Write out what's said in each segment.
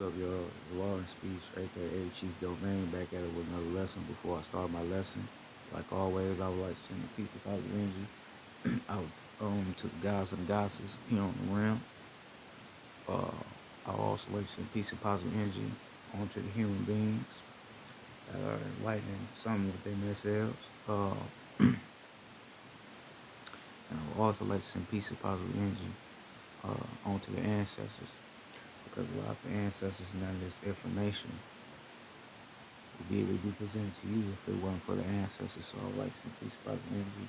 What's up, y'all? It's Law and Speech, aka Chief Domain, back at it with another lesson. Before I start my lesson, like always, I would like to send a piece of positive energy out to the guys and the goddesses here on the realm. Uh, I would also like to send peace and positive energy onto the human beings that are enlightening something within themselves. And I would also like to send peace and positive energy onto the ancestors because without the ancestors, none of this information would be able to be presented to you if it wasn't for the ancestors. So I would like to send peace, positive energy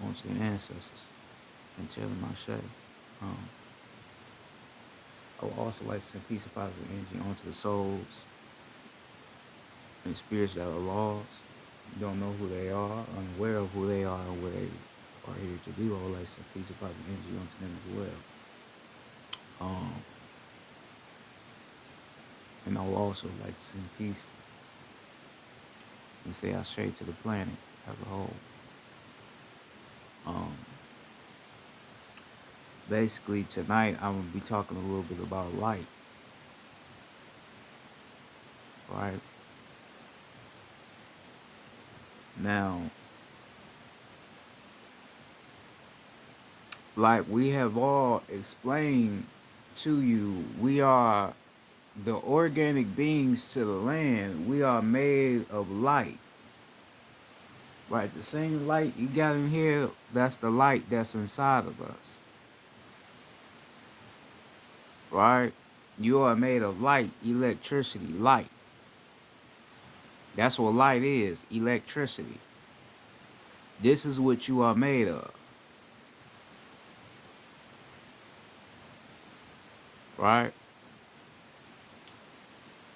onto the ancestors and tell them I say. Um, I would also like to send peace and positive energy onto the souls and spirits that are lost, don't know who they are, unaware of who they are and what they are here to do. I would like to send peace and positive energy onto them as well. Um, and I would also like to send peace and say I shade to the planet as a whole. Um, Basically, tonight I'm gonna be talking a little bit about light, right? Now, like we have all explained to you, we are the organic beings to the land. We are made of light, right? The same light you got in here, that's the light that's inside of us, right? You are made of light, electricity, light. That's what light is, electricity. This is what you are made of, right?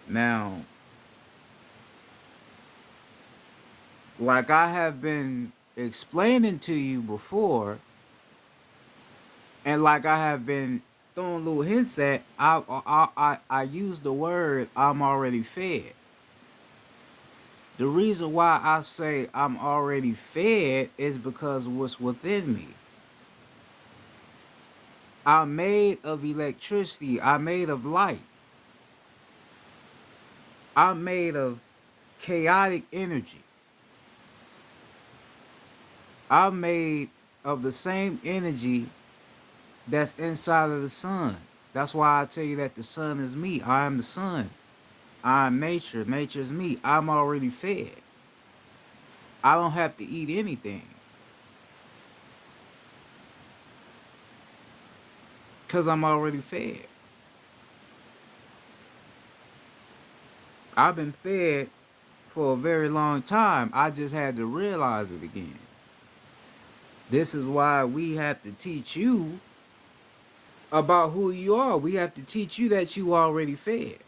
Now, like I have been explaining to you before, and like I have been throwing little hints at, I use the word I'm already fed. The reason why I say I'm already fed is because what's within me. I'm made of electricity. I'm made of light. I'm made of chaotic energy. I'm made of the same energy that's inside of the sun. That's why I tell you that the sun is me. I am the sun. I'm nature. Nature is me. I'm already fed. I don't have to eat anything because I'm already fed. I've been fed for a very long time. I just had to realize it again. This is why we have to teach you about who you are. We have to teach you that you already fed,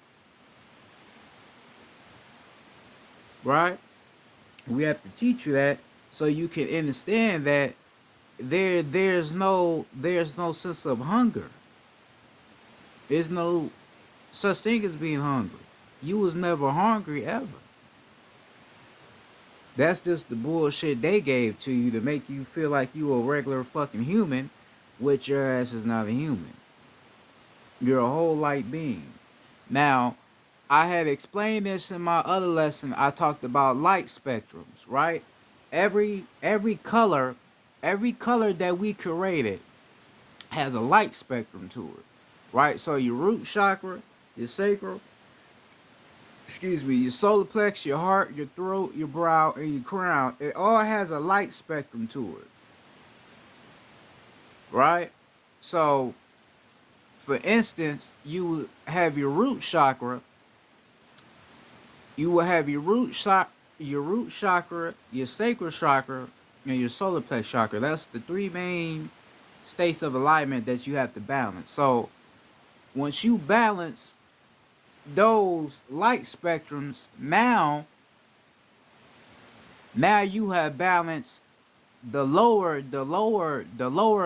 right? We have to teach you that so you can understand that there's no sense of hunger. There's no such thing as being hungry. You was never hungry ever. That's just the bullshit they gave to you to make you feel like you a regular fucking human, which your ass is not a human. You're a whole light being. Now, I had explained this in my other lesson. I talked about light spectrums, right? Every color that we created has a light spectrum to it, right? So your root chakra, your sacral, your solar plex, your heart, your throat, your brow, and your crown, it all has a light spectrum to it, right? So, for instance, you have your root chakra, you will have your root chakra, your sacral chakra, and your solar plex chakra. That's the three main states of alignment that you have to balance. So, once you balance those light spectrums, now you have balanced the lower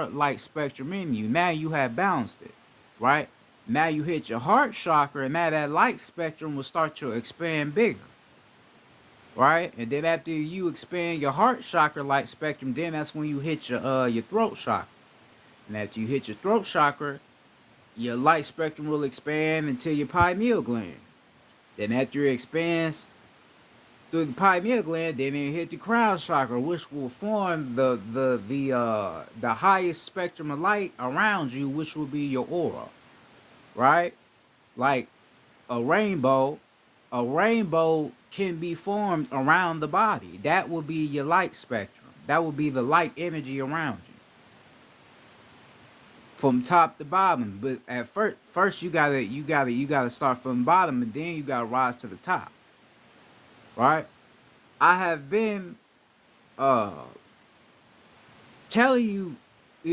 light spectrum in you. Now you have balanced it, right? Now you hit your heart chakra, and now that light spectrum will start to expand bigger, right? And then after you expand your heart chakra light spectrum, then that's when you hit your throat chakra. And after you hit your throat chakra, your light spectrum will expand until your pineal gland. Then after it expands through the pineal gland, then it hit the crown chakra, which will form the highest spectrum of light around you, which will be your aura, right? Like a rainbow, a rainbow can be formed around the body. That will be your light spectrum. That will be the light energy around you, from top to bottom. But at first you gotta start from the bottom, and then you gotta rise to the top, right? I have been uh telling you,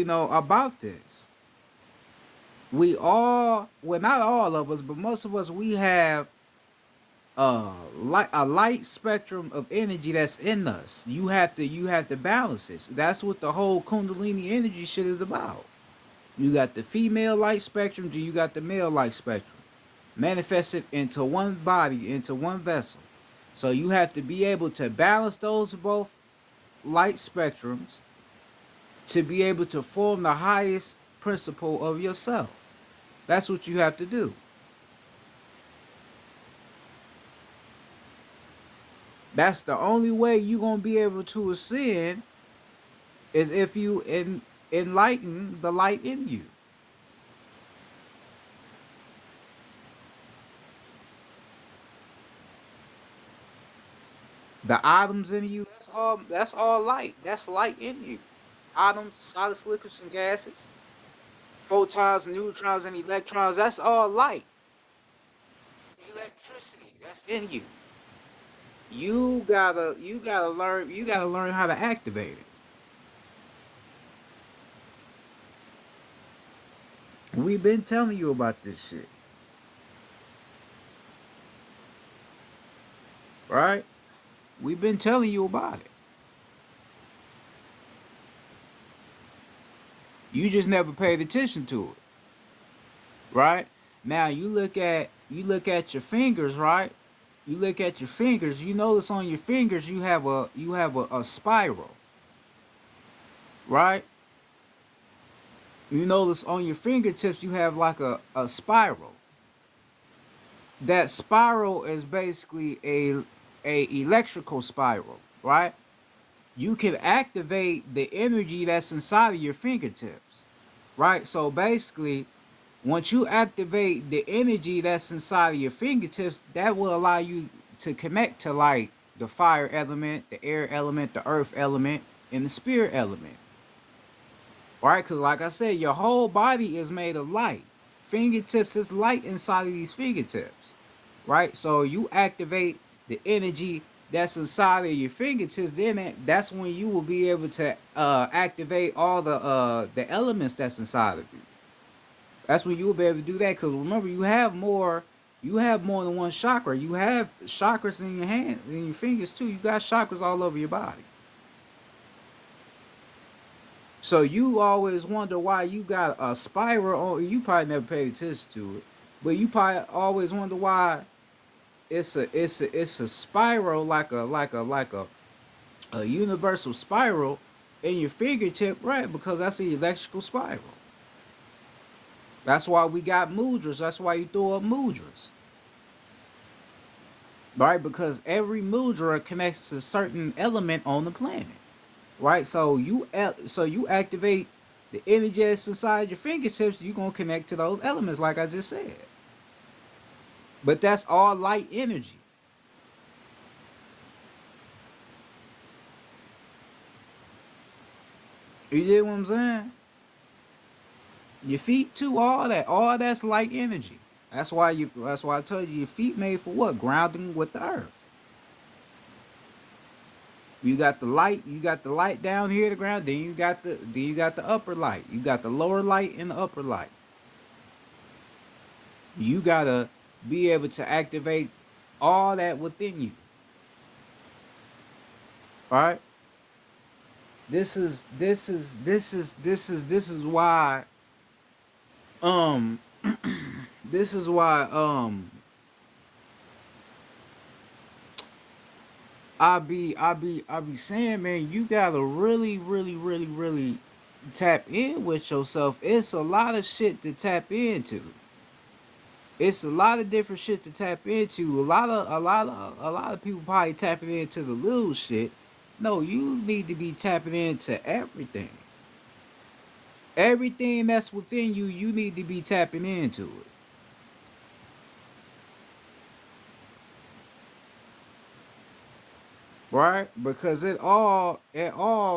about this. We all, well, not all of us, but most of us, we have a light spectrum of energy that's in us. You have to balance it. That's what the whole Kundalini energy shit is about. You got the female light spectrum, you got the male light spectrum, manifested into one body, into one vessel. So you have to be able to balance those both light spectrums to be able to form the highest principle of yourself. That's what you have to do. That's the only way you're gonna be able to ascend, is if you enlighten the light in you. The atoms in you, that's all light. That's light in you. Atoms, solids, liquids, and gases, photons, neutrons, and electrons, that's all light. Electricity, that's in you. You gotta learn how to activate it. We've been telling you about this shit, right? We've been telling you about it. You just never paid attention to it, right? Now you look at your fingers, right? You look at your fingers, you notice on your fingers you have a spiral, right? You notice on your fingertips you have like a spiral. That spiral is basically a electrical spiral, right? You can activate the energy that's inside of your fingertips, right? So basically, once you activate the energy that's inside of your fingertips, that will allow you to connect to like the fire element, the air element, the earth element, and the spirit element, right? Because like I said, your whole body is made of light. Fingertips is light inside of these fingertips, right? So you activate the energy that's inside of your fingertips, then that's when you will be able to activate all the elements that's inside of you. That's when you will be able to do that. Because remember, you have more than one chakra. You have chakras in your hand, in your fingers too. You got chakras all over your body. So you always wonder why you got a spiral. Or you probably never paid attention to it, but you probably always wonder why it's a spiral, like a universal spiral in your fingertip, right? Because that's the electrical spiral. That's why we got mudras. That's why you throw up mudras, right? Because every mudra connects to a certain element on the planet, right? So you activate the energy that's inside your fingertips. You're gonna connect to those elements, like I just said. But that's all light energy. You get what I'm saying? Your feet too, all that's light energy. That's why I told you your feet made for what? Grounding with the earth. You got the light down here, the ground, then you got the upper light. You got the lower light and the upper light. You gotta be able to activate all that within you. All right. This is why um this is why I be saying, man, you gotta really, really, really, really, tap in with yourself, it's a lot of shit to tap into. It's a lot of different shit to tap into. A lot of people probably tapping into the little shit. No, you need to be tapping into everything. Everything that's within you, you need to be tapping into it. Right? Because it all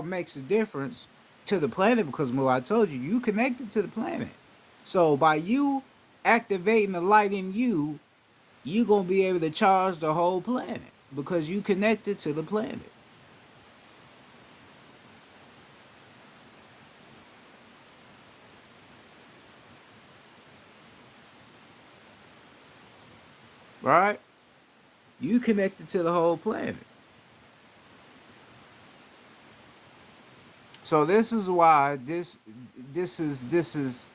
makes a difference to the planet because what I told you, you connected to the planet. So by you activating the light in you, you gonna be able to charge the whole planet because you connected to the planet. Right? You connected to the whole planet. So this is why this is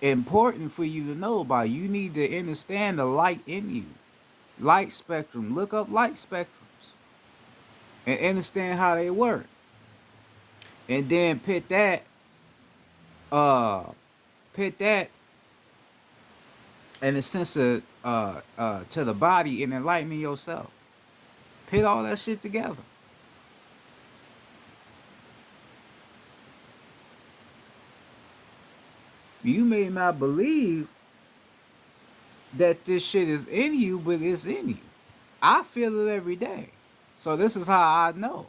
important for you to know about. You need to understand the light in you. Light spectrum. Look up light spectrums and understand how they work. And then uh put that in a sense of to the body and enlightening yourself. Put all that shit together. You may not believe that this shit is in you, but it's in you. I feel it every day. So this is how I know.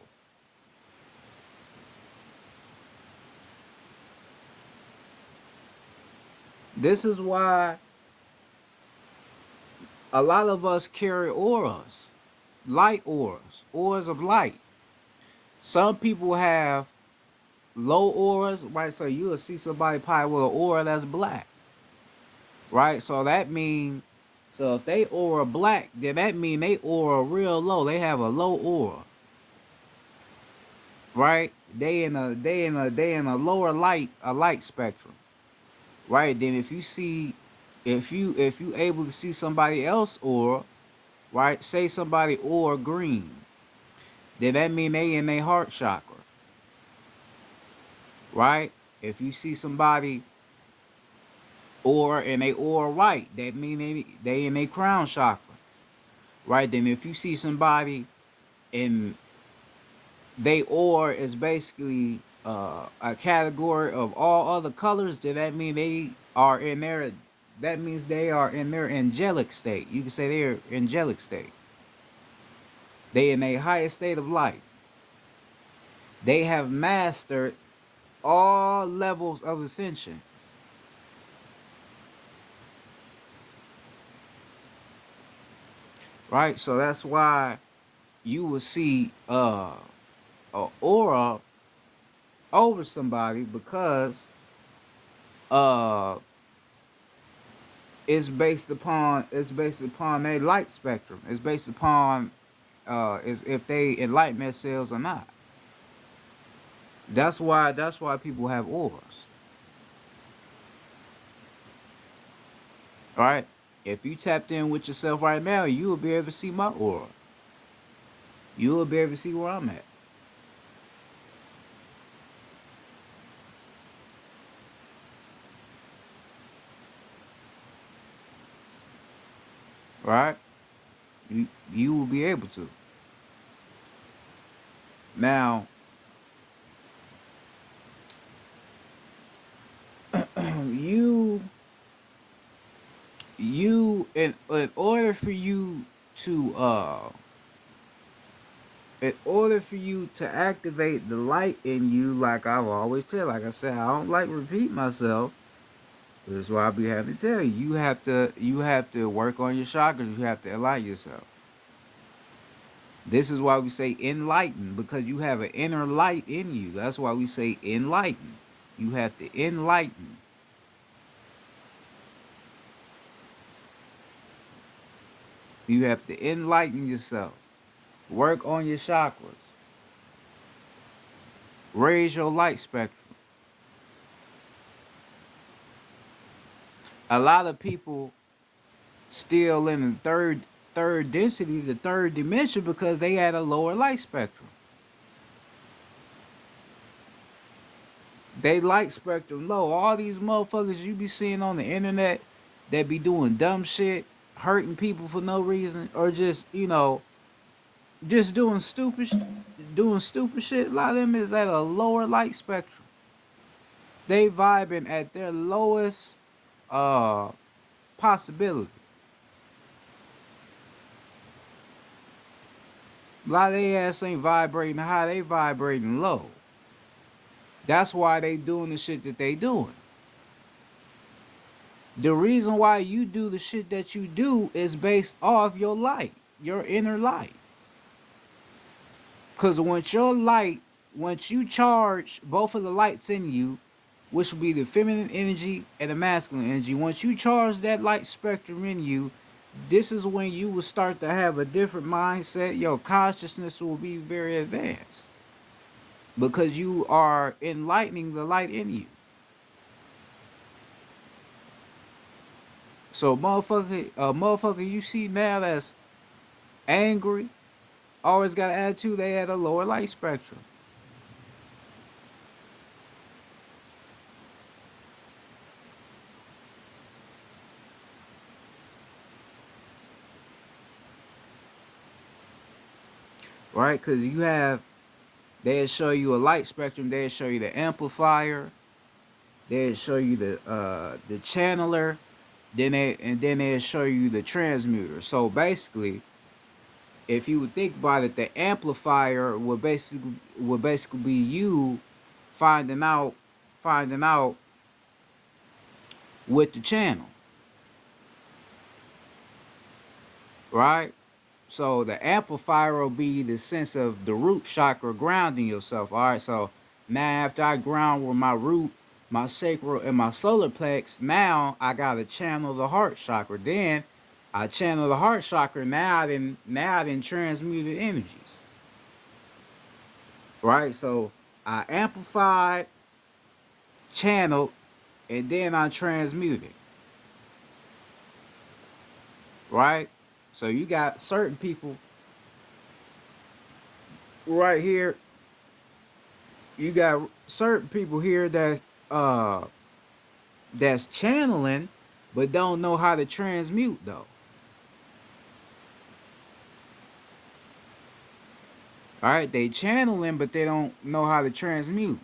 This is why a lot of us carry auras, light auras, auras of light. Some people have low auras, right? So you'll see somebody probably with an aura that's black, right? So that means, so if they aura black, then that mean they aura real low. They have a low aura, right? They in a lower light, a light spectrum, right? Then if you able to see somebody else aura, right? Say somebody aura green, then that mean they in their heart chakra, right? If you see somebody and they aura white, that mean they in their crown chakra, right? Then if you see somebody and they aura is basically a category of all other colors, then that mean they are in their that means they are in their angelic state. You can say they're angelic state. They in a highest state of light. They have mastered all levels of ascension. Right? So that's why you will see a aura over somebody because uh it's based upon their light spectrum. It's based upon is if they enlighten themselves or not. That's why people have auras. All right? If you tapped in with yourself right now, you will be able to see my aura. You will be able to see where I'm at. Right? You will be able to. Now, you in order for you to activate the light in you, like I've always said, like I said, I don't like repeat myself. That's why I be having to tell you, you have to work on your chakras. You have to enlighten yourself. This is why we say enlighten, because you have an inner light in you. That's why we say enlighten. You have to enlighten. You have to enlighten yourself. Work on your chakras. Raise your light spectrum. A lot of people still in the third density, the third dimension, because they had a lower light spectrum. They light spectrum low. All these motherfuckers you be seeing on the internet that be doing dumb shit, hurting people for no reason, or just, just doing stupid shit. A lot of them is at a lower light spectrum. They vibing at their lowest uh possibility. A lot of they ass ain't vibrating high, they vibrating low. That's why they doing the shit that they doing. The reason why you do the shit that you do is based off your light, your inner light. Because once you charge both of the lights in you, which will be the feminine energy and the masculine energy, once you charge that light spectrum in you, this is when you will start to have a different mindset. Your consciousness will be very advanced because you are enlightening the light in you. So motherfucker you see now that's angry, always got an attitude, they had a lower light spectrum. Right? Because they'll show you a light spectrum, they'll show you the amplifier, they'll show you the channeler, then they'll show you the transmuter. So basically, if you would think about it, the amplifier would basically be you finding out with the channel. Right? So the amplifier will be the sense of the root chakra grounding yourself. All right, so now after I ground with my root, my sacral, and my solar plex, now I gotta channel the heart chakra. Then I channel the heart chakra. Now I didn't transmuted energies. Right, so I amplified, channeled, and then I transmuted. Right, so you got certain people right here. You got certain people here that that's channeling but don't know how to transmute though. All right, they channeling but they don't know how to transmute.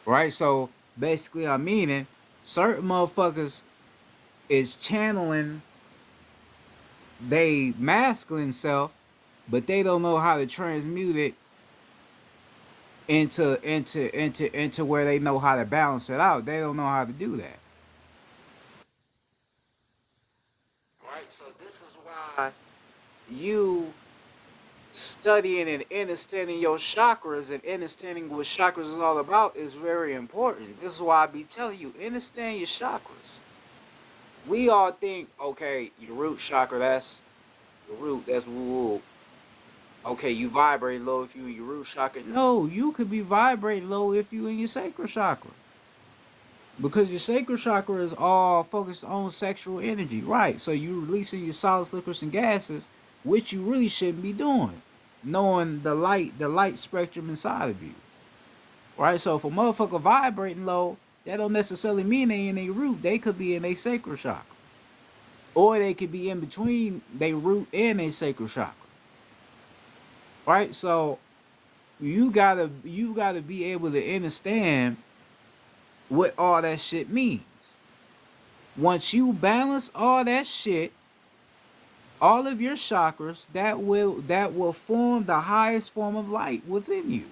Right, so basically I'm meaning certain motherfuckers is channeling they masculine self, but they don't know how to transmute it into where they know how to balance it out. They don't know how to do that. Right, so this is why you studying and understanding your chakras and understanding what chakras is all about is very important. This is why I be telling you, understand your chakras. We all think, okay, your root chakra, that's the root, that's woo. Okay, you vibrate low if you in your root chakra. No, you could be vibrating low if you in your sacral chakra. Because your sacral chakra is all focused on sexual energy, right? So you releasing your solids, liquids, and gases, which you really shouldn't be doing, knowing the light spectrum inside of you, right? So if a motherfucker vibrating low, that don't necessarily mean they in a root. They could be in a sacral chakra, or they could be in between they root and a sacral chakra, right? So you gotta be able to understand what all that shit means. Once you balance all that shit, all of your chakras, that will form the highest form of light within you.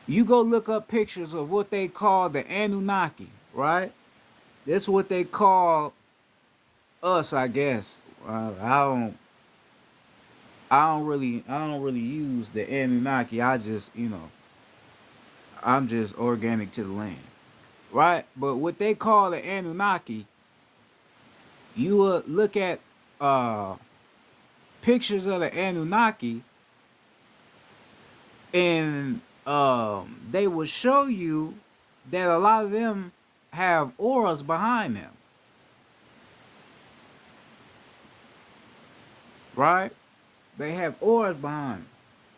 You go look up pictures of what they call the Anunnaki, right? This is what they call us, I guess. I don't really use the Anunnaki. I just, I'm just organic to the land, right? But what they call the Anunnaki, you will look at pictures of the Anunnaki, and they will show you that a lot of them have auras behind them, right? They have auras behind them.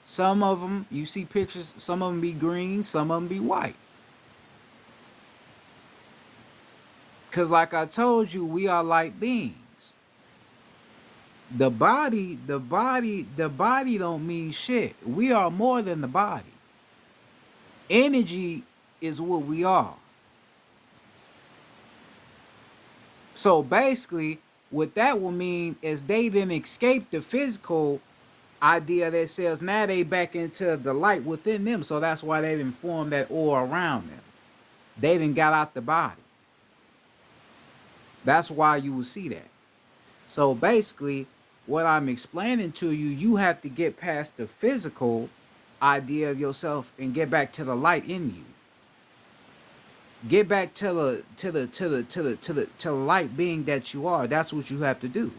Some of them, you see pictures, some of them be green, some of them be white. Because like I told you, we are light beings. The body don't mean shit. We are more than the body. Energy is what we are. So basically, what that will mean is they didn't escape the physical idea that says now they back into the light within them. So that's why they didn't form that aura around them. They didn't got out the body. That's why you will see that. So basically, what I'm explaining to you, you have to get past the physical idea of yourself and get back to the light in you. Get back to the light being that you are. That's what you have to do.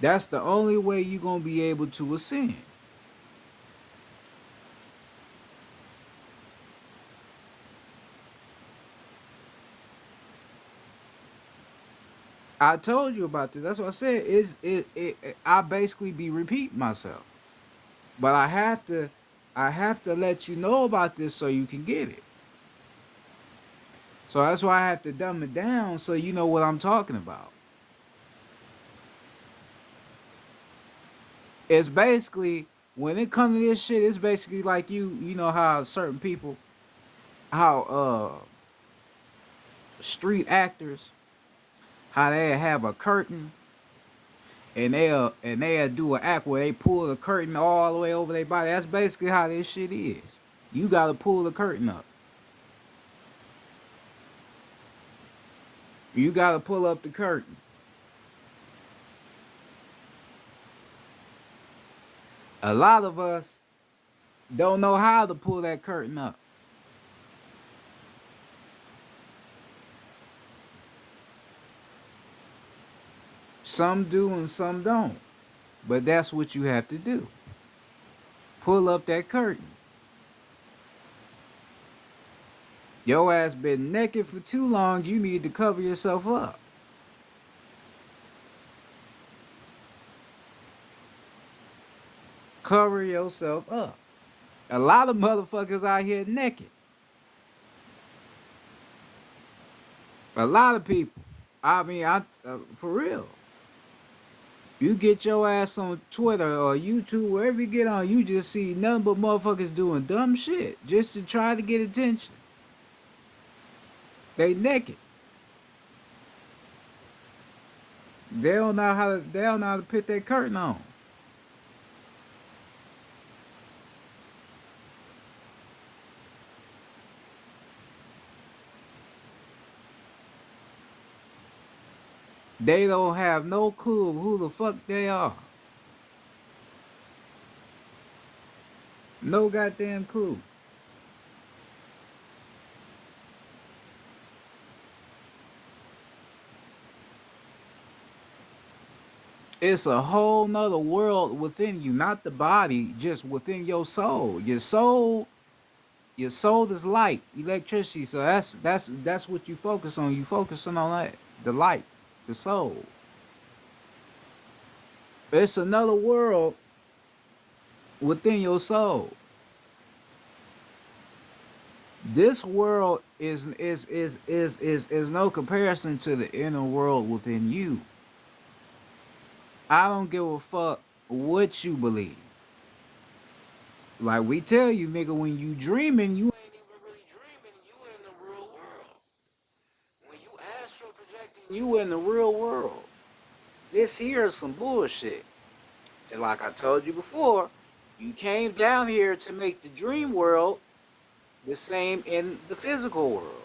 That's the only way you're gonna be able to ascend. I told you about this. That's what I said. I basically be repeating myself. But I have to let you know about this so you can get it. So that's why I have to dumb it down so you know what I'm talking about. It's basically when it comes to this shit, it's basically like you know how certain people, how street actors, how they have a curtain and they'll do an act where they pull the curtain all the way over their body. That's basically how this shit is. You gotta pull the curtain up. You gotta pull up the curtain. A lot of us don't know how to pull that curtain up. Some do and some don't. But that's what you have to do. Pull up that curtain. Your ass been naked for too long, you need to cover yourself up. Cover yourself up. A lot of motherfuckers out here naked. A lot of people. I mean, for real. You get your ass on Twitter or YouTube, wherever you get on, you just see nothing but motherfuckers doing dumb shit just to try to get attention. They naked. They don't know how to put that curtain on. They don't have no clue of who the fuck they are. No goddamn clue. It's a whole nother world within you, not the body, just within your soul. Your soul is light, electricity. So that's what you focus on. You focusing on that, the light, the soul. It's another world within your soul. This world is no comparison to the inner world within you. I don't give a fuck what you believe. Like we tell you, nigga, when you dreaming, you ain't even really dreaming. You in the real world. When you astral projecting, you in the real world. This here is some bullshit. And like I told you before, you came down here to make the dream world the same in the physical world.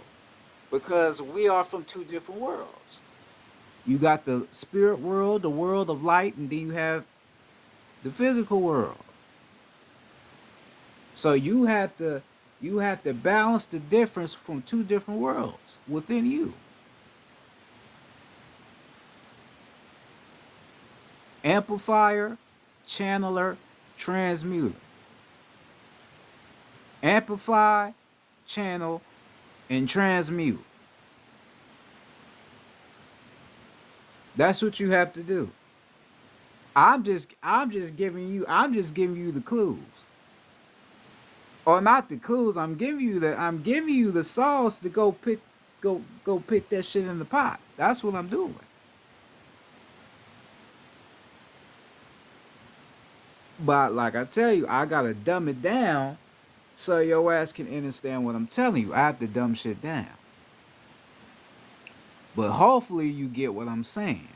Because we are from two different worlds. You got the spirit world, the world of light, and then you have the physical world. So you have to balance the difference from two different worlds within you. Amplifier, channeler, transmuter. Amplify, channel, and transmute. That's what you have to do. I'm just giving you the clues. Or not the clues, I'm giving you the sauce to go put that shit in the pot. That's what I'm doing. But like I tell you, I gotta dumb it down so your ass can understand what I'm telling you. I have to dumb shit down. But hopefully you get what I'm saying.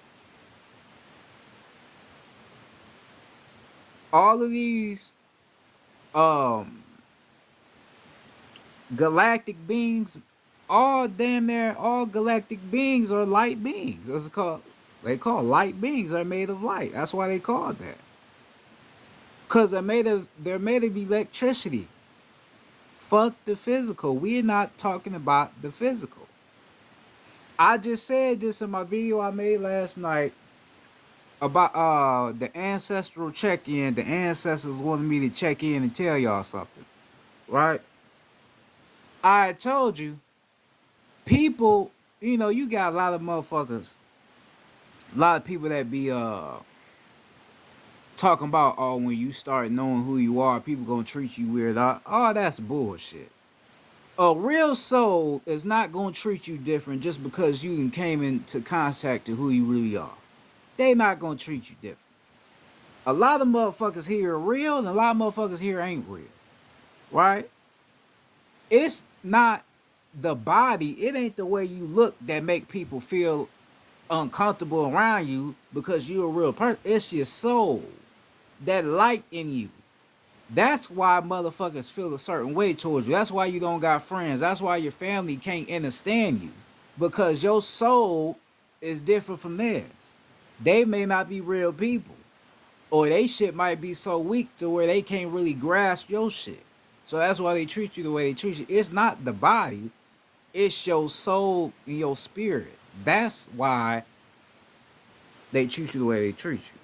All of these um galactic beings, all damn near all galactic beings are light beings. That's called they call light beings are made of light. That's why they call it that. Cause they're made of electricity. Fuck the physical. We're not talking about the physical. I just said this in my video I made last night about the ancestral check-in. The ancestors wanted me to check in and tell y'all something. Right? I told you, people, you got a lot of motherfuckers, a lot of people that be talking about, oh, when you start knowing who you are, people gonna treat you weird. Oh, that's bullshit. A real soul is not gonna treat you different just because you came into contact to who you really are. They not gonna treat you different. A lot of motherfuckers here are real, and a lot of motherfuckers here ain't real. Right? It's not the body, it ain't the way you look that make people feel uncomfortable around you because you're a real person. It's your soul, that light in you. That's why motherfuckers feel a certain way towards you. That's why you don't got friends. That's why your family can't understand you, because your soul is different from theirs. They may not be real people, or they shit might be so weak to where they can't really grasp your shit. So that's why they treat you the way they treat you. It's not the body, it's your soul and your spirit. That's why they treat you the way they treat you.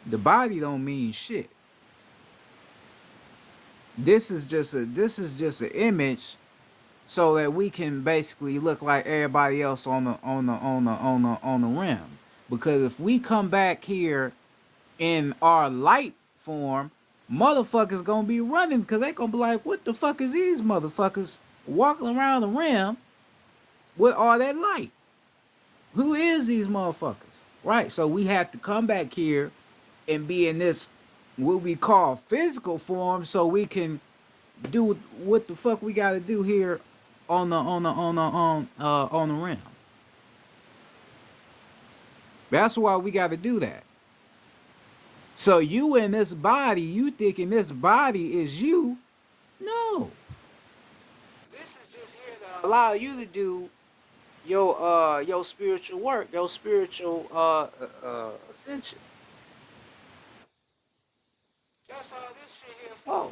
The body don't mean shit. This is just an image so that we can basically look like everybody else on the rim. Because if we come back here in our light form, motherfuckers gonna be running because they gonna be like, what the fuck is these motherfuckers walking around the rim with all that light? Who is these motherfuckers? Right? So we have to come back here and be in this what we call physical form so we can do what the fuck we gotta do here on the rim. That's why we gotta do that. So you in this body, you thinking this body is you? No. This is just here to allow you to do your spiritual work, your spiritual ascension. That's all this shit here for.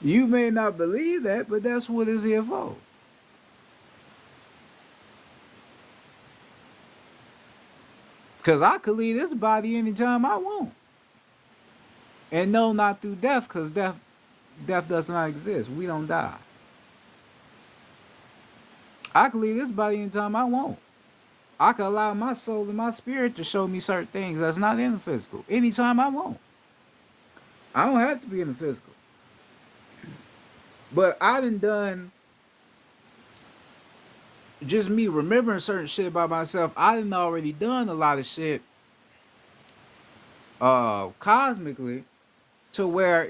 You may not believe that, but that's what it's here for. Cause I could leave this body anytime I want. And no, not through death, because death does not exist. We don't die. I could leave this body anytime I want. I could allow my soul and my spirit to show me certain things that's not in the physical anytime I want. I don't have to be in the physical. But I done just me remembering certain shit about myself. I done already done a lot of shit cosmically to where,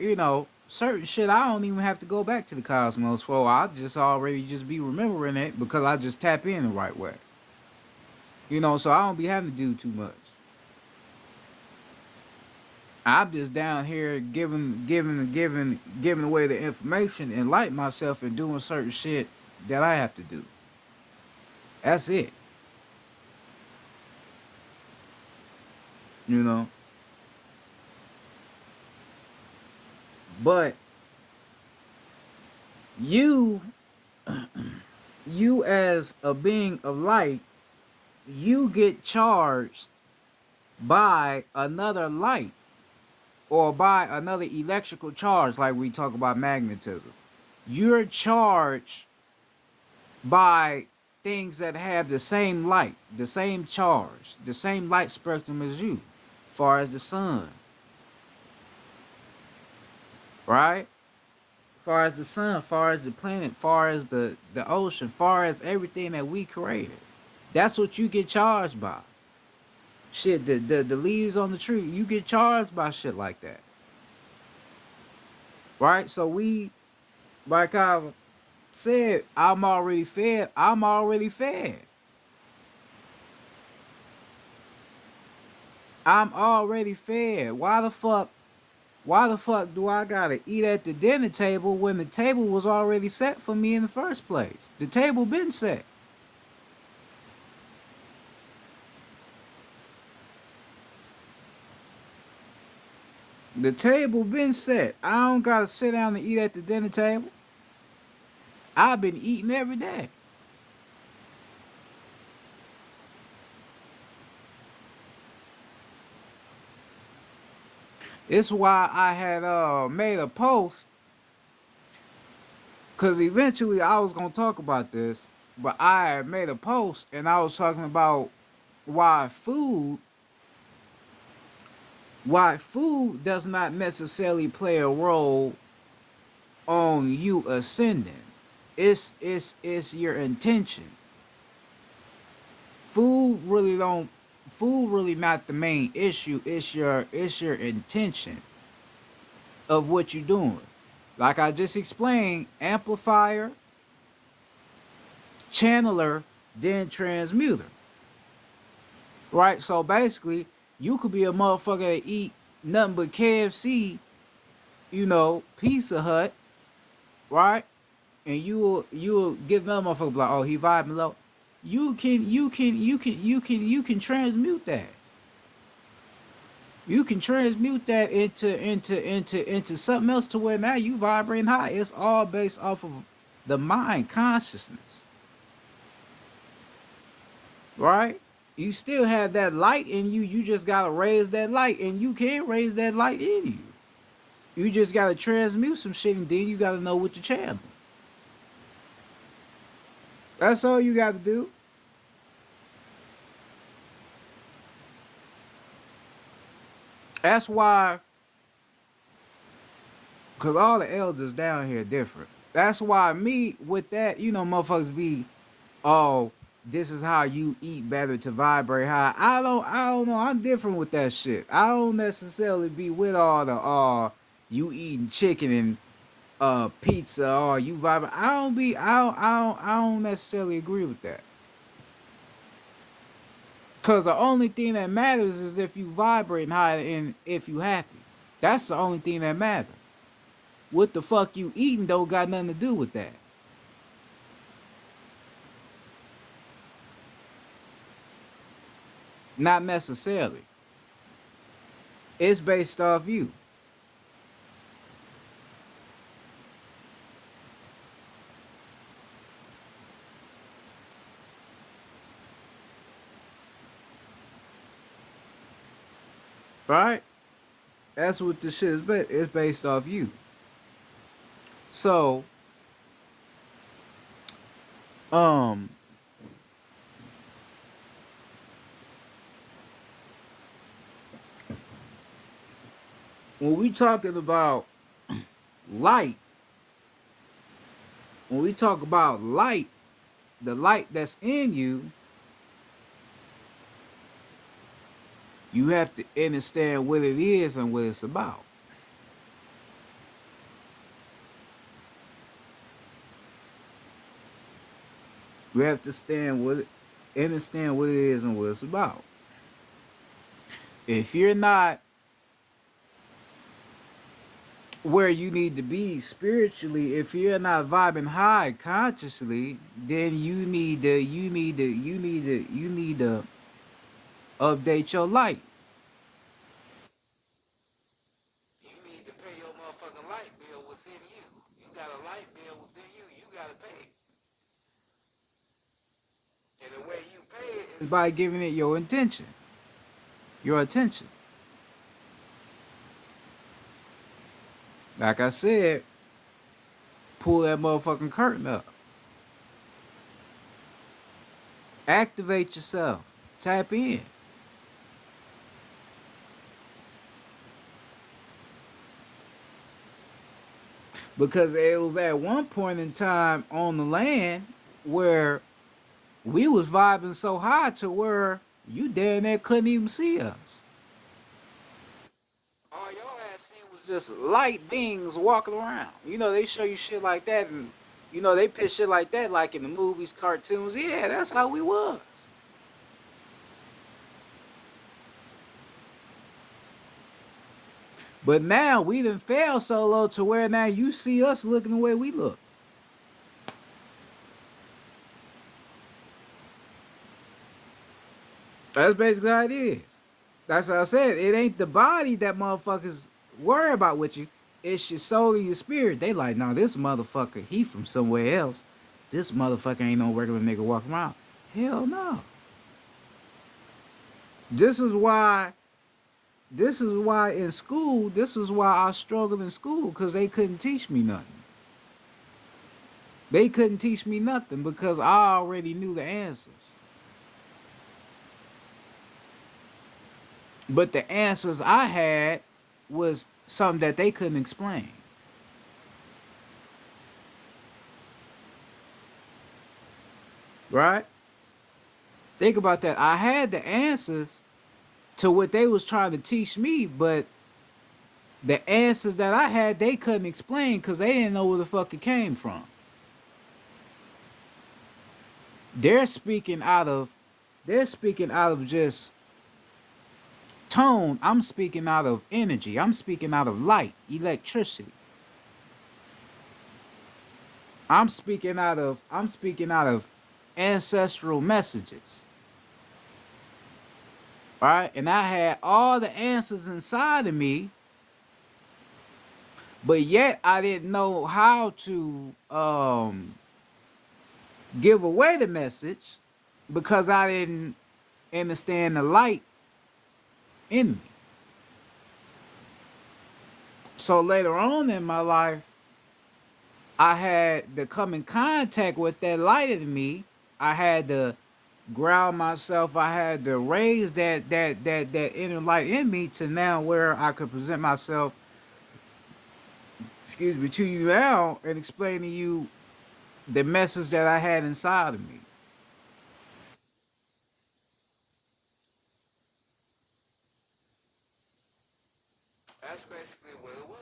certain shit I don't even have to go back to the cosmos for. I just already just be remembering it because I just tap in the right way. So I don't be having to do too much. I'm just down here giving away the information, enlighten myself, and doing certain shit that I have to do. That's it. You know. But you as a being of light, you get charged by another light or by another electrical charge, like we talk about magnetism. You're charged by things that have the same light, the same charge, the same light spectrum as you, far as the sun, right? Far as the sun, far as the planet, far as the ocean, far as everything that we created. That's what you get charged by. Shit, the leaves on the tree, you get charged by shit like that. Right? So we, like I said, I'm already fed. I'm already fed. I'm already fed. Why the fuck do I gotta eat at the dinner table when the table was already set for me in the first place? The table been set. The table been set. I don't gotta sit down and eat at the dinner table. I've been eating every day. It's why I had made a post, cause eventually I was gonna talk about this, but I had made a post and I was talking about why food does not necessarily play a role on you ascending. It's your intention. Food really don't food really not the main issue. It's your intention of what you're doing. Like I just explained, amplifier, channeler, then transmuter. Right? So basically, you could be a motherfucker that eat nothing but KFC, Pizza Hut, right? And you'll get another motherfucker like, oh, he vibing low. You can transmute that. You can transmute that into something else to where now you vibrating high. It's all based off of the mind consciousness, right? You still have that light in you. You just gotta raise that light, and you can raise that light in you. You just gotta transmute some shit, and then you gotta know what to channel. That's all you gotta do. That's why, cause all the elders down here different. That's why me with that, motherfuckers be, oh, this is how you eat better to vibrate high. I don't know. I'm different with that shit. I don't necessarily be with all the you eating chicken and pizza or you vibrate. I don't necessarily agree with that. Cause the only thing that matters is if you vibrating high and if you happy. That's the only thing that matters. What the fuck you eating don't got nothing to do with that. Not necessarily. It's based off you. Right? That's what the shit is. It's based off you. So, um, when we talking about light, when we talk about light, the light that's in you, you have to understand what it is and what it's about. You have to understand what it is and what it's about. If you're not where you need to be spiritually, if you're not vibing high consciously, then you need to update your light. You need to pay your motherfucking light bill within you. You got a light bill within you. You gotta pay. And the way you pay it is by giving it your intention, your attention. Like I said, pull that motherfucking curtain up. Activate yourself. Tap in. Because it was at one point in time on the land where we was vibing so high to where you damn near couldn't even see us. All your ass seen was just light beings walking around. You know, they show you shit like that, and you know they pitch shit like that, like in the movies, cartoons. Yeah, that's how we was. But now we done fell so low to where now you see us looking the way we look. That's basically how it is. That's what I said. It ain't the body that motherfuckers worry about with you. It's your soul and your spirit. They like, nah, this motherfucker, he from somewhere else. This motherfucker ain't no regular nigga walking around. Hell no. This is why. This is why in school. This is why I struggled in school because they couldn't teach me nothing. They couldn't teach me nothing because I already knew the answers. But the answers I had was something that they couldn't explain. Right? Think about that. I had the answers to what they was trying to teach me, but the answers that I had, they couldn't explain because they didn't know where the fuck it came from. They're speaking out of just tone. I'm speaking out of energy. I'm speaking out of light, electricity. I'm speaking out of ancestral messages. All right? And I had all the answers inside of me, but yet I didn't know how to give away the message because I didn't understand the light in me. So later on in my life, I had to come in contact with that light in me. I had to ground myself. I had to raise that inner light in me to now where I could present myself, excuse me, to you now and explain to you the message that I had inside of me. That's basically what it was.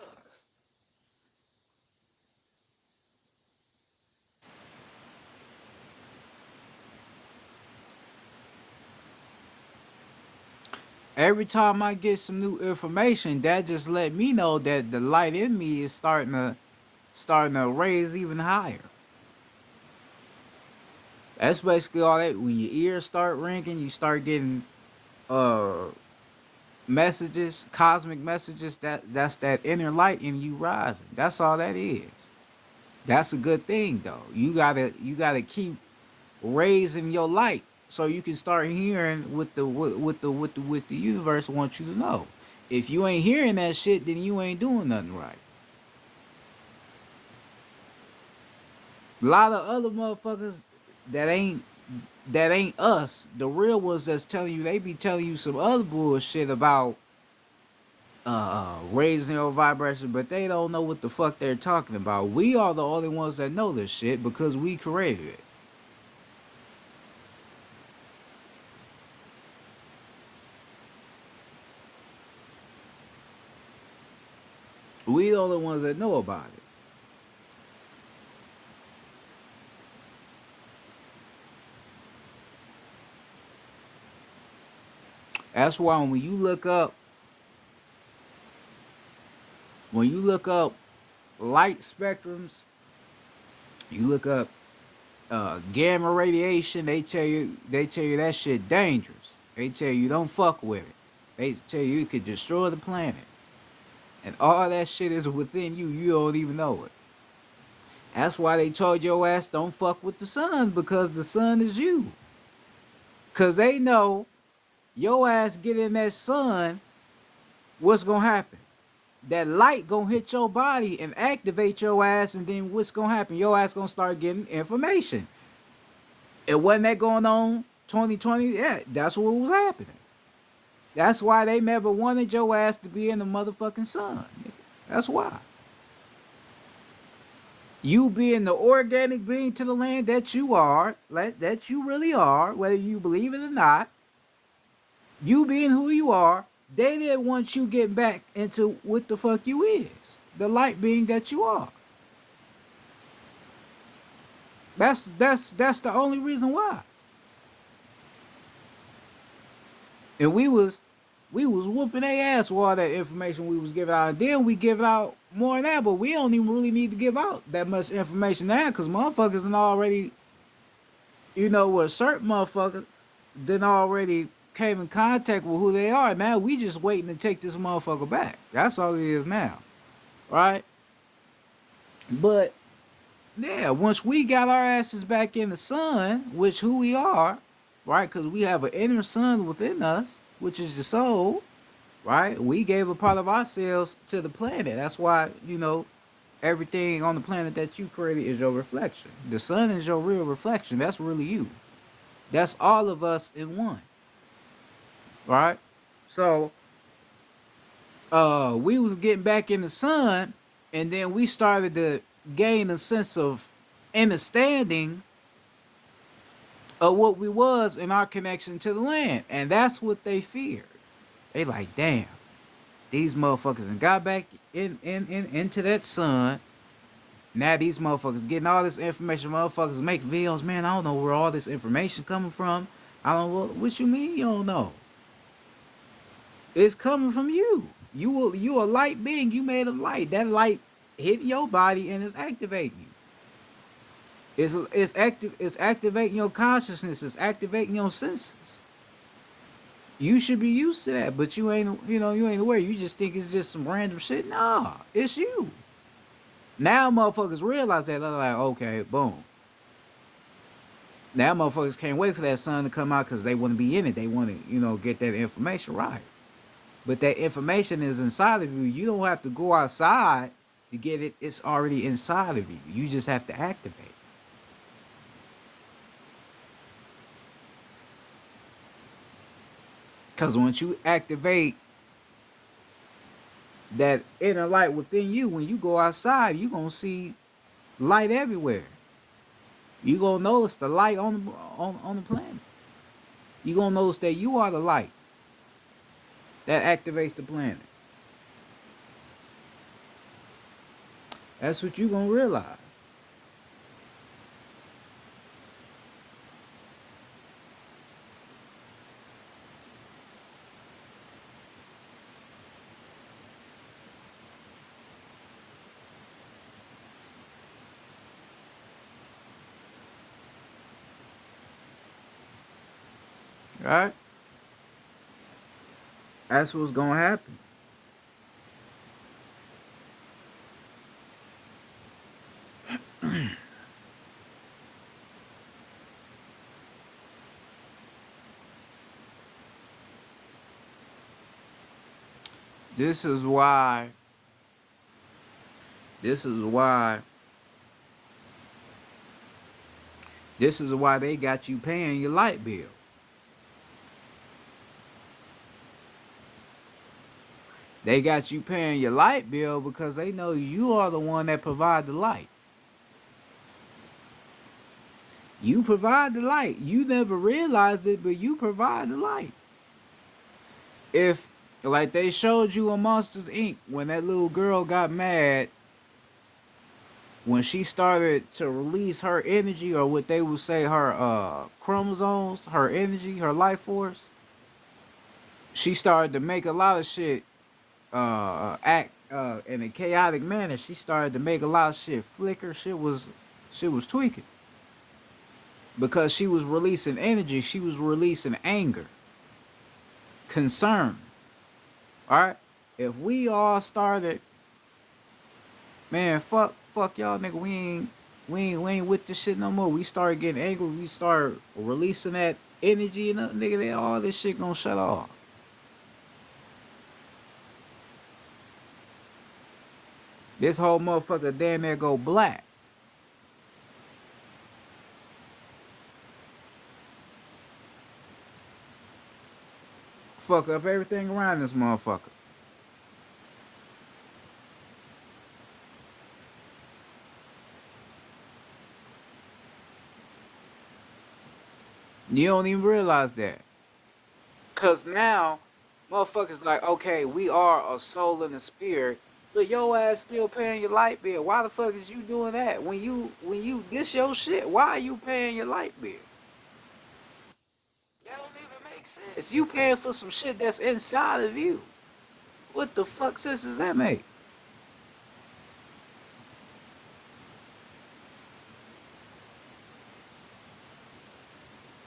Every time I get some new information, that just let me know that the light in me is starting to raise even higher. That's basically all that. When your ears start ringing, you start getting uh messages, cosmic messages. That's that inner light in you rising. That's all that is. That's a good thing though. You gotta keep raising your light so you can start hearing what the universe wants you to know. If you ain't hearing that shit, then you ain't doing nothing right. A lot of other motherfuckers that ain't that ain't us, the real ones that's telling you, they be telling you some other bullshit about raising your vibration, but they don't know what the fuck they're talking about. We are the only ones that know this shit because we created it. We the only ones that know about it. That's why when you look up light spectrums, you look up gamma radiation, they tell you that shit dangerous. They tell you don't fuck with it. They tell you it could destroy the planet. And all that shit is within you. You don't even know it. That's why they told your ass don't fuck with the sun because the sun is you. Cause they know your ass get in that sun, what's gonna happen? That light gonna hit your body and activate your ass, and then what's gonna happen? Your ass gonna start getting information. And wasn't that going on 2020, yeah, that's what was happening. That's why they never wanted your ass to be in the motherfucking sun. That's why. You being the organic being to the land that you are, that you really are, whether you believe it or not, you being who you are, they didn't want you getting back into what the fuck you is. The light being that you are. That's the only reason why. And we was whooping their ass with all that information we was giving out. And then we give out more than that, but we don't even really need to give out that much information now because motherfuckers and already, with certain motherfuckers then already came in contact with who they are. Now we just waiting to take this motherfucker back. That's all it is now. Right? But yeah, once we got our asses back in the sun, which who we are, right? Because we have an inner sun within us, which is the soul, right? We gave a part of ourselves to the planet. That's why, everything on the planet that you created is your reflection. The sun is your real reflection. That's really you. That's all of us in one. Right? So we was getting back in the sun, and then we started to gain a sense of understanding of what we was in our connection to the land. And that's what they feared. They like, damn, these motherfuckers and got back into that sun. Now these motherfuckers getting all this information. Motherfuckers make videos. Man, I don't know where all this information coming from. I don't know what you mean you don't know. It's coming from you. You a light being. You made of light. That light hit your body and it's activating you. It's activating your consciousness. It's activating your senses. You should be used to that, but you ain't aware. You just think it's just some random shit. Nah, it's you. Now motherfuckers realize that. They're like, okay, boom. Now motherfuckers can't wait for that sun to come out because they want to be in it. They want to, get that information right. But that information is inside of you. You don't have to go outside to get it. It's already inside of you. You just have to activate. Because once you activate that inner light within you, when you go outside, you're going to see light everywhere. You're going to notice the light on the planet. You're going to notice that you are the light that activates the planet. That's what you're going to realize. Right? That's what's going to happen. This is why they got you paying your light bill. They got you paying your light bill because they know you are the one that provide the light. You provide the light. You never realized it, but you provide the light. If, like they showed you on Monsters Inc., when that little girl got mad, when she started to release her energy, or what they would say her chromosomes, her energy, her life force, she started to make a lot of shit act in a chaotic manner. She started to make a lot of shit flicker. Shit was tweaking. Because she was releasing energy, she was releasing anger, concern. Alright? If we all started, man, fuck y'all nigga, we ain't with this shit no more. We started getting angry, we start releasing that energy, and nigga, then all this shit gonna shut off. This whole motherfucker damn near go black. Fuck up everything around this motherfucker. You don't even realize that. Cause now, motherfuckers like, okay, we are a soul and a spirit, but your ass still paying your light bill. Why the fuck is you doing that? When you this your shit, why are you paying your light bill? That don't even make sense. You paying for some shit that's inside of you. What the fuck sense does that make?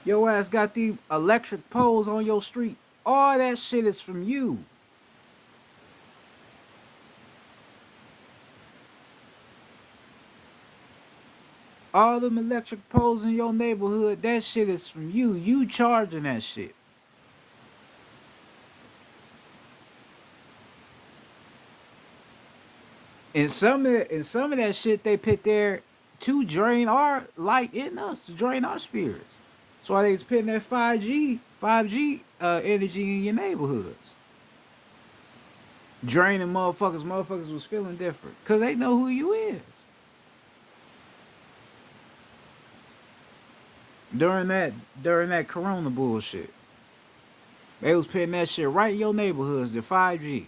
Your ass got the electric poles on your street. All that shit is from you. All them electric poles in your neighborhood, that shit is from you. You charging that shit. And some of that shit they put there to drain our light in us, to drain our spirits. So why they was putting that 5G energy in your neighborhoods. Draining motherfuckers was feeling different. Cause they know who you is. During that during that corona bullshit. They was putting that shit right in your neighborhoods, the 5G.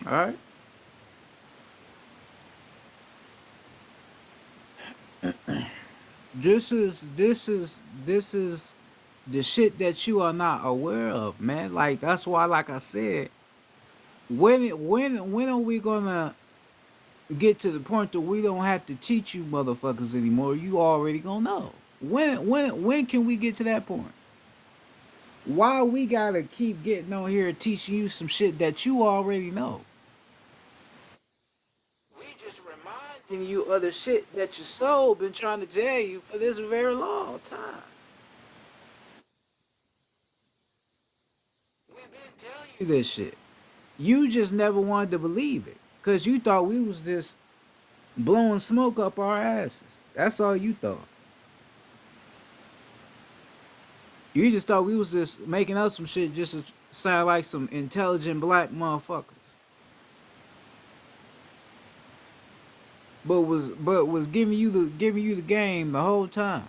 Alright? This is the shit that you are not aware of, man. Like that's why, like I said, when are we gonna get to the point that we don't have to teach you motherfuckers anymore? You already gonna know. When can we get to that point? Why we gotta keep getting on here teaching you some shit that you already know? We just reminding you of the shit that your soul been trying to tell you for this very long time. We've been telling you this shit. You just never wanted to believe it. Cause you thought we was just blowing smoke up our asses. That's all you thought. You just thought we was just making up some shit just to sound like some intelligent black motherfuckers. But was giving you the game the whole time.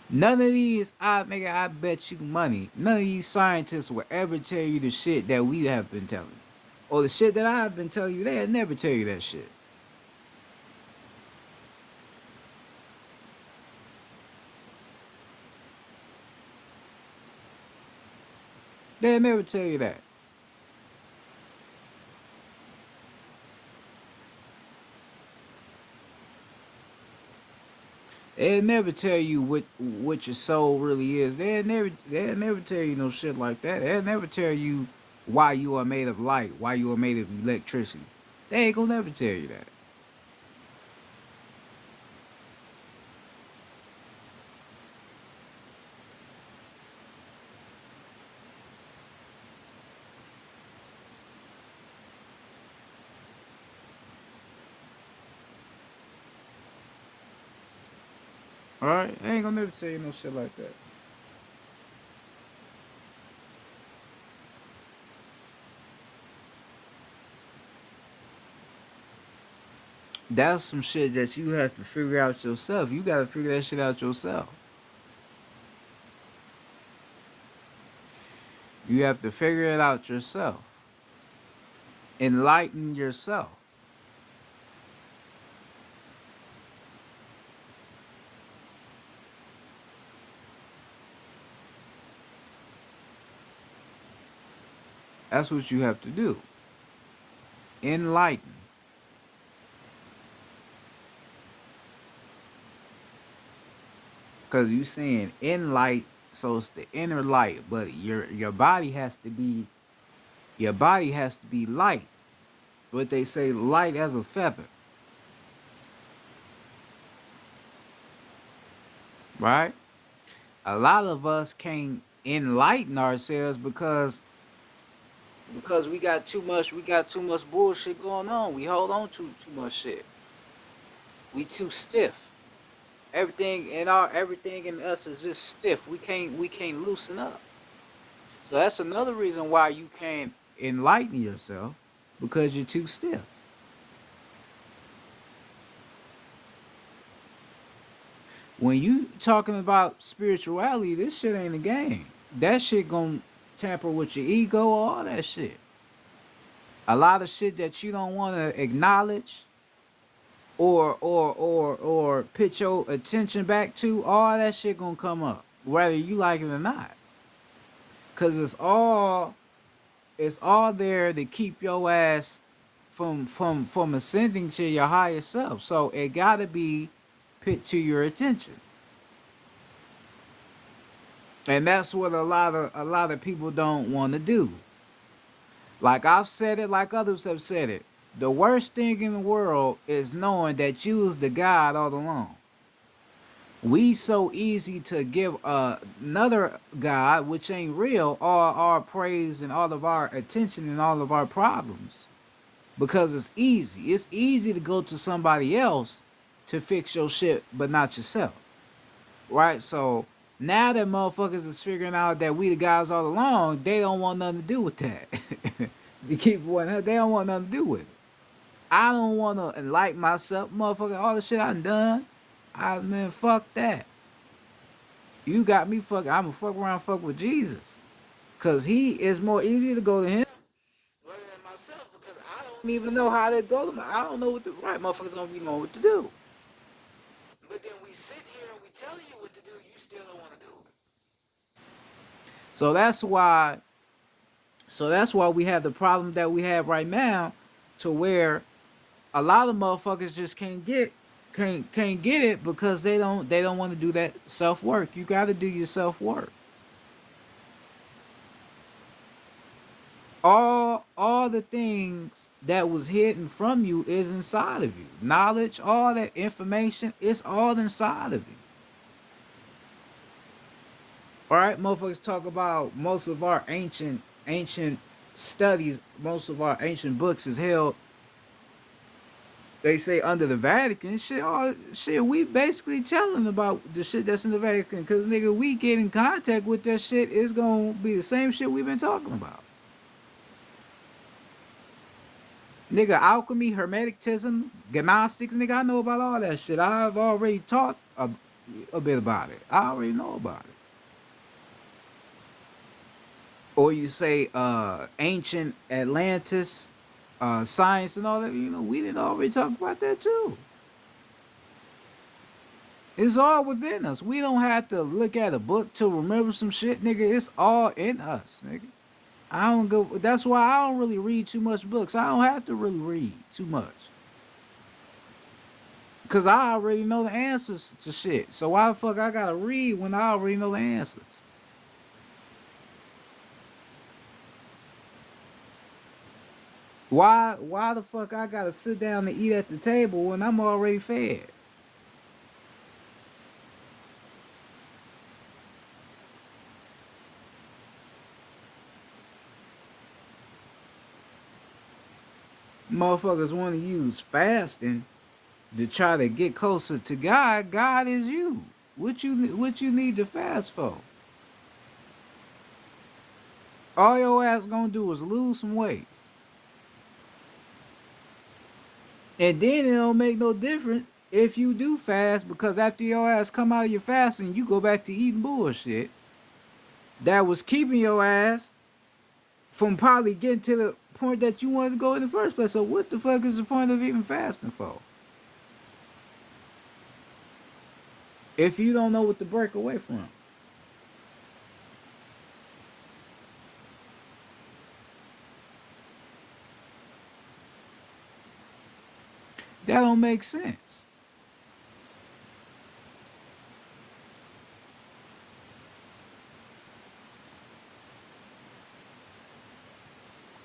None of these, I bet you money. None of these scientists will ever tell you the shit that we have been telling you, or the shit that I've been telling you. They'll never tell you that shit. They'll never tell you that. They'll never tell you what your soul really is. They'll never tell you no shit like that. They'll never tell you why you are made of light, why you are made of electricity. They ain't gonna never tell you that. All right, they ain't gonna never tell you no shit like that. That's some shit that you have to figure out yourself. You gotta figure that shit out yourself. You have to figure it out yourself. Enlighten yourself. That's what you have to do. Enlighten. Cause you saying in light, so it's the inner light, but your body has to be light. What they say, light as a feather. right? A lot of us can't enlighten ourselves because we got too much bullshit going on. We hold on to too much shit. We too stiff. Everything in us is just stiff. We can't loosen up. So that's another reason why you can't enlighten yourself, because you're too stiff. When you talking about spirituality, this shit ain't a game. That shit gonna tamper with your ego, all that shit. A lot of shit that you don't want to acknowledge or put your attention back to, all that shit gonna come up, whether you like it or not. Cause it's all there to keep your ass from ascending to your higher self. So it gotta be put to your attention. And that's what a lot of people don't want to do. Like I've said it, like others have said it. The worst thing in the world is knowing that you was the God all along. We so easy to give another God, which ain't real, all our praise and all of our attention and all of our problems. Because it's easy. It's easy to go to somebody else to fix your shit, but not yourself. Right? So now that motherfuckers is figuring out that we the guys all along, they don't want nothing to do with that. To keep one, they don't want nothing to do with it. I don't want to enlighten myself, motherfucker. All the shit I done, man, fuck that. You got me fucking. I'ma fuck around, fuck with Jesus, cause he is more easy to go to him rather than myself. Because I don't even know how to go to my. I don't know what the right motherfuckers don't be knowing what to do. But then we sit here and we tell you what to do, you still don't want to do it. So that's why. So that's why we have the problem that we have right now, to where a lot of motherfuckers just can't get it because they don't want to do that self work. You got to do your self work. All the things that was hidden from you is inside of you. Knowledge, all that information, it's all inside of you. All right, motherfuckers talk about most of our ancient studies, most of our ancient books is held, they say, under the Vatican. Shit, all shit we basically telling about the shit that's in the Vatican, cause nigga, we get in contact with that shit, it's gonna be the same shit we've been talking about. Nigga, alchemy, hermeticism, gnostics, nigga, I know about all that shit. I've already taught a bit about it. I already know about it. Or you say ancient Atlantis, science and all that, we didn't already talk about that too. It's all within us. We don't have to look at a book to remember some shit, nigga. It's all in us, nigga. I don't go. That's why I don't really read too much books. I don't have to really read too much, cause I already know the answers to shit. So why the fuck I gotta read when I already know the answers? Why the fuck I gotta sit down and eat at the table when I'm already fed? Motherfuckers want to use fasting to try to get closer to God. God is you. What you need to fast for? All your ass gonna do is lose some weight. And then it don't make no difference if you do fast, because after your ass come out of your fasting, you go back to eating bullshit that was keeping your ass from probably getting to the point that you wanted to go in the first place. So what the fuck is the point of even fasting for? If you don't know what to break away from. That don't make sense.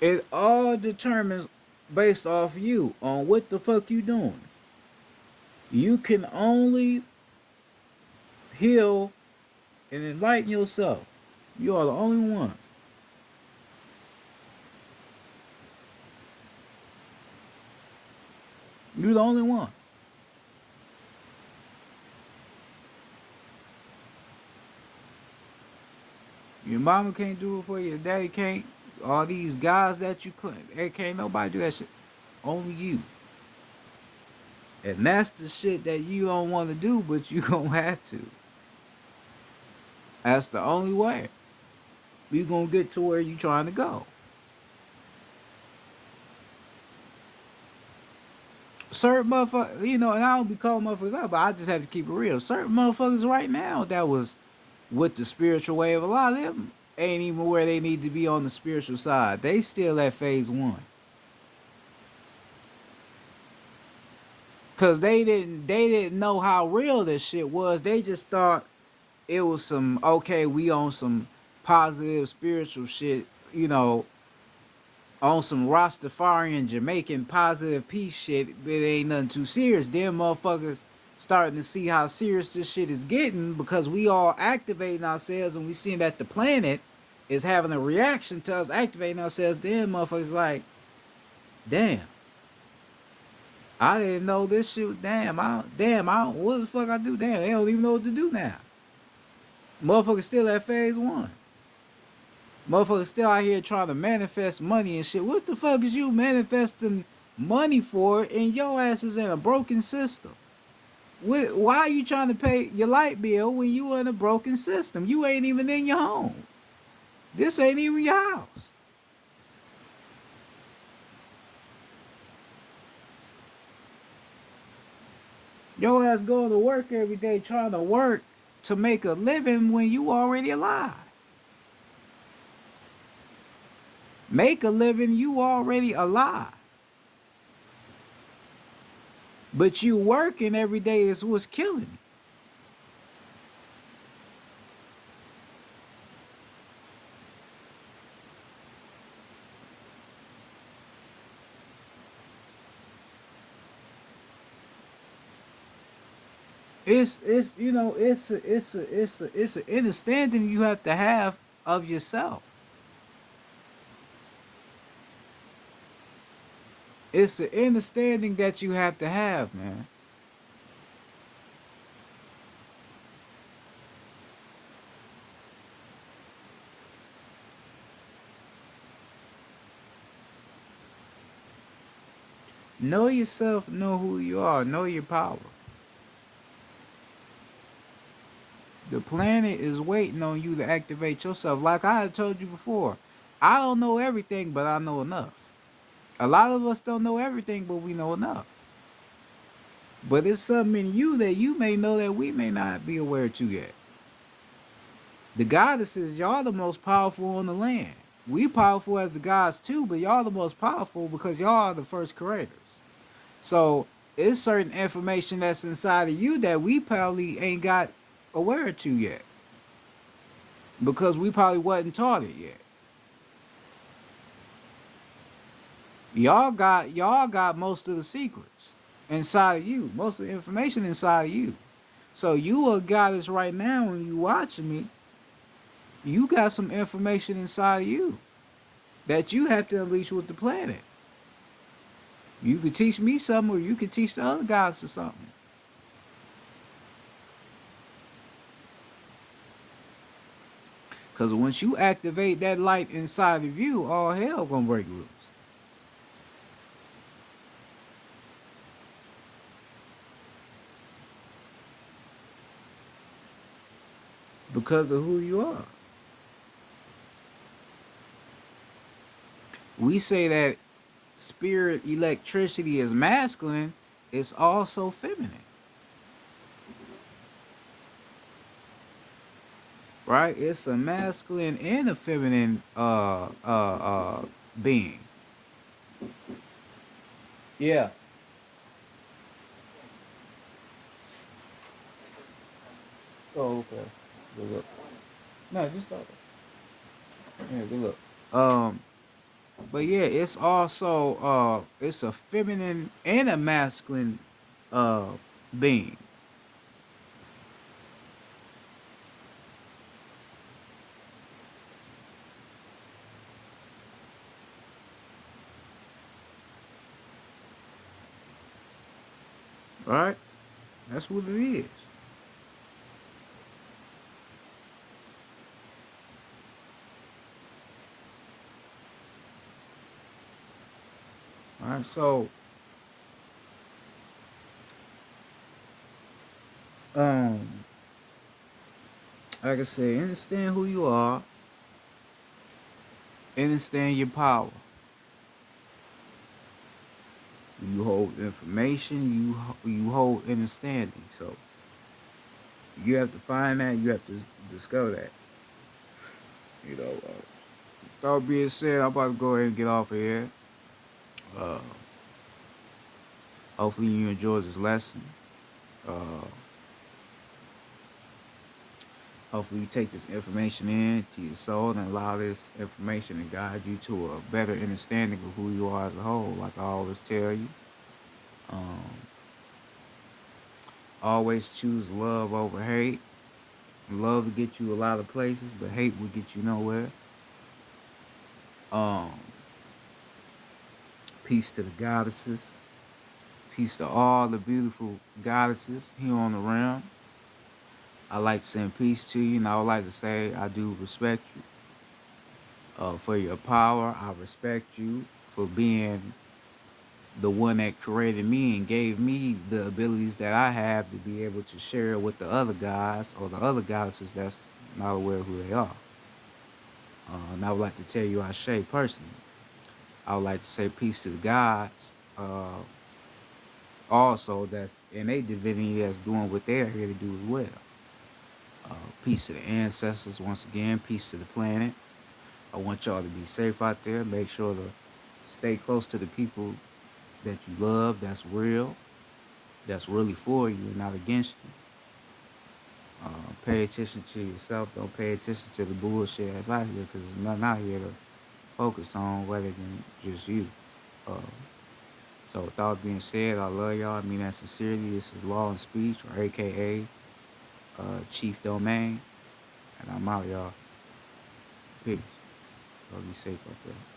It all determines based off you on what the fuck you doing. You can only heal and enlighten yourself. You are the only one. You're the only one. Your mama can't do it for you. Your daddy can't. All these guys that you couldn't, can't nobody do that shit. Only you. And that's the shit that you don't want to do, but you gonna have to. That's the only way you gonna get to where you trying to go. Certain motherfuckers, you know, and I don't be calling motherfuckers out, but I just have to keep it real. Certain motherfuckers right now that was with the spiritual wave, a lot of them ain't even where they need to be on the spiritual side. They still at phase one. Cause they didn't know how real this shit was. They just thought it was some okay, we on some positive spiritual shit, you know, on some Rastafarian Jamaican positive peace shit. It ain't nothing too serious. Them motherfuckers starting to see how serious this shit is getting because we all activating ourselves and we seeing that the planet is having a reaction to us activating ourselves. Then motherfuckers like, damn, I didn't know this shit was what the fuck I do? Damn, they don't even know what to do now. Motherfuckers still at phase one. Motherfuckers still out here trying to manifest money and shit. What the fuck is you manifesting money for and your ass is in a broken system? Why are you trying to pay your light bill when you in a broken system? You ain't even in your home. This ain't even your house. Your ass going to work every day trying to work to make a living when you already alive. Make a living, you already alive. But you working every day is what's killing you. It's you know it's an understanding you have to have of yourself. It's an understanding that you have to have, man. Know yourself, know who you are, know your power. The planet is waiting on you to activate yourself. Like I had told you before, I don't know everything, but I know enough. A lot of us don't know everything, but we know enough. But it's something in you that you may know that we may not be aware to yet. The goddesses, y'all the most powerful on the land. We powerful as the gods too, but y'all the most powerful because y'all are the first creators. So it's certain information that's inside of you that we probably ain't got aware to yet. Because we probably wasn't taught it yet. Y'all got most of the secrets inside of you, most of the information inside of you. So you a goddess right now when you watching me, you got some information inside of you that you have to unleash with the planet. You could teach me something or you could teach the other gods or something. Because once you activate that light inside of you, all hell gonna break loose. Because of who you are. We say that spirit electricity is masculine, it's also feminine. Right? It's a masculine and a feminine being. Yeah. Oh, okay. Good look. No, just stop it. Yeah, good look. But yeah, it's also it's a feminine and a masculine being. Right? That's what it is. All right. So, um, like I said, understand who you are, understand your power. You hold information, you hold understanding. So you have to find that. You have to discover that. You know. With that being said, I'm about to go ahead and get off of here. Uh, hopefully you enjoy this lesson. Uh, hopefully you take this information in to your soul and allow this information to guide you to a better understanding of who you are as a whole. Like I always tell you, um, always choose love over hate. Love will get you a lot of places, but hate will get you nowhere. Um, Peace to the goddesses. Peace to all the beautiful goddesses here on the realm. I like to send peace to you, and I would like to say I do respect you for your power. I respect you for being the one that created me and gave me the abilities that I have to be able to share with the other guys or the other goddesses that's not aware of who they are. And I would like to tell you, I Shay personally. I would like to say peace to the gods. Also, that's in a divinity that's doing what they're here to do as well. Peace to the ancestors once again. Peace to the planet. I want y'all to be safe out there. Make sure to stay close to the people that you love. That's real. That's really for you and not against you. Pay attention to yourself. Don't pay attention to the bullshit that's out here because there's nothing out here to focus on rather than just you. Uh, so with all being said, I love y'all. I mean that sincerely. This is Law and Speech, or AKA Chief Domain. And I'm out, y'all. Peace. Y'all be safe out there.